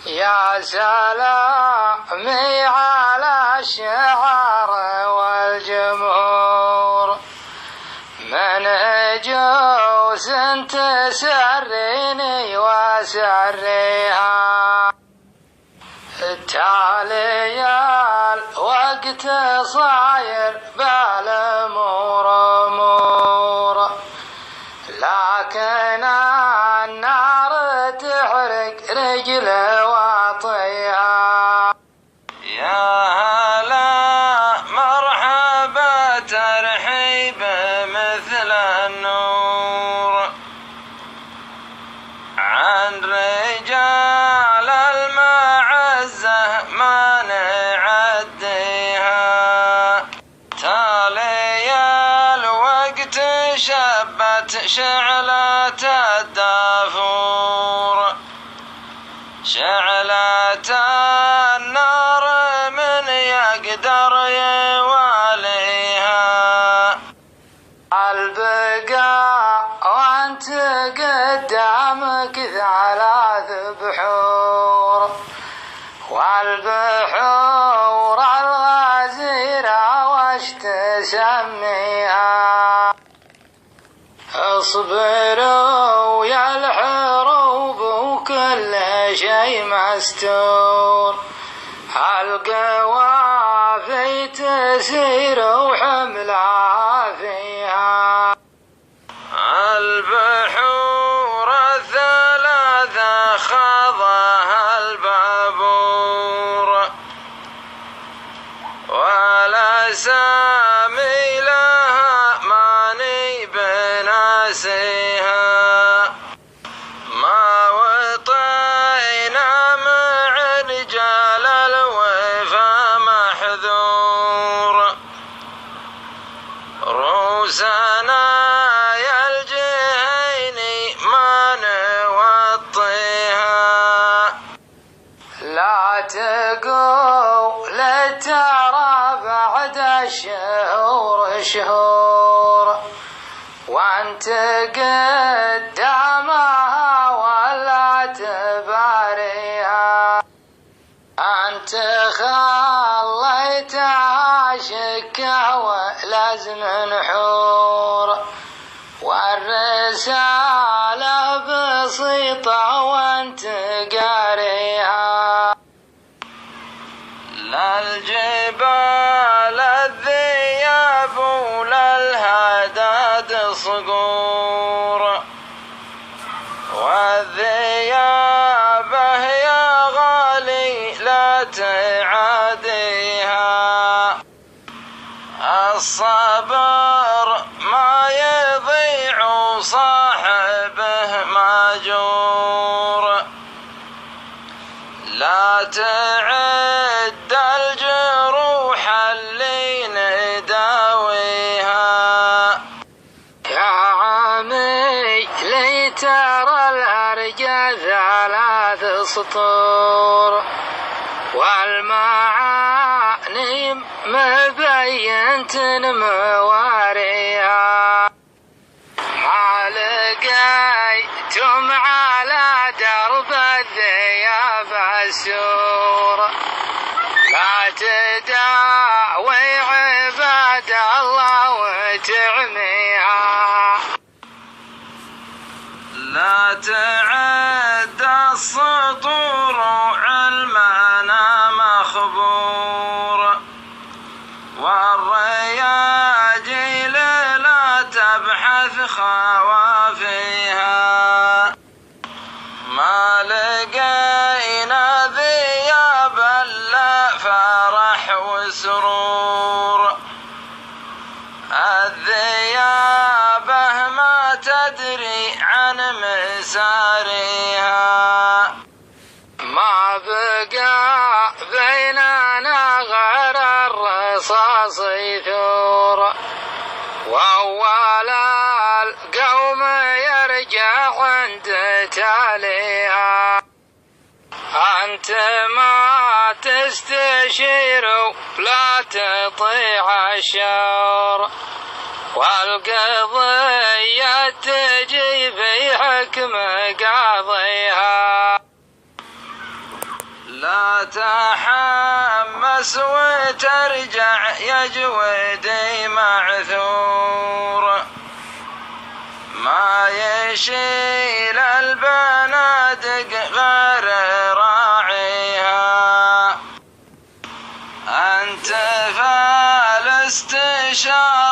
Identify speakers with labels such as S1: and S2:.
S1: يا سلامي على الشعر والجمهور، من جوس تسريني وسريها، تالي الوقت صاير بالامور امور، لكن النار تحرق رجل واطيها.
S2: يا هلا مرحبا ترحيب مثل النور، عن رجال المعزة ما نعديها، تالي الوقت شبت شعلة الدافور، شعلة النار من يقدر يواليها.
S1: البقاء وانت قدامك ثلاث بحور، والبحور الغزيرة وش تسميها، اصبروا يا الحروب وكل شي مستور، القوافي تسير وحملها فيها.
S2: البحور الثلاثة خاضها البابور، والأسامي لها ماني بناسيها، ما وطينا مع رجال الوفا محذور، روسنا يا الجهيني ما نوطيها.
S1: لا تقول ترى بعد الشهور شهور، وانت قدامها ولا تباريها، انت خليتها شكه ولازم نحور، والرسالة بسيطة وانت قاريها.
S2: للجبال الذياب وللهداد صقور، والذياب يا غالي لا تعاديها، الصبر ما يضيع صاحبه ماجور، لا تعد الجروح اللي نداويها.
S1: يا عمي لي ترى الأرجى ثلاث سطور، والمعاني مبينة مواريها، ما لقيتم على درب الذياب السور، لا تداوي عباد الله وتعميها.
S2: لا تعد السطور علمنا مخبور، والرياجيل لا تبحث خوافيها، ما لقينا ذياب لا فرح وسرور، الذيابه ما تدري عن مسارها،
S1: ما بقى بيننا غير الرصاص يثور، وأول القوم يرجع عند تاليها، أنت ما تستشير ولا تطيع الشر، والقضية تجي بحكم قاضيها.
S2: لا تحمس وترجع يا جويدي معذور، ما يشيل البنادق غير راعيها. أنت فالاستشارة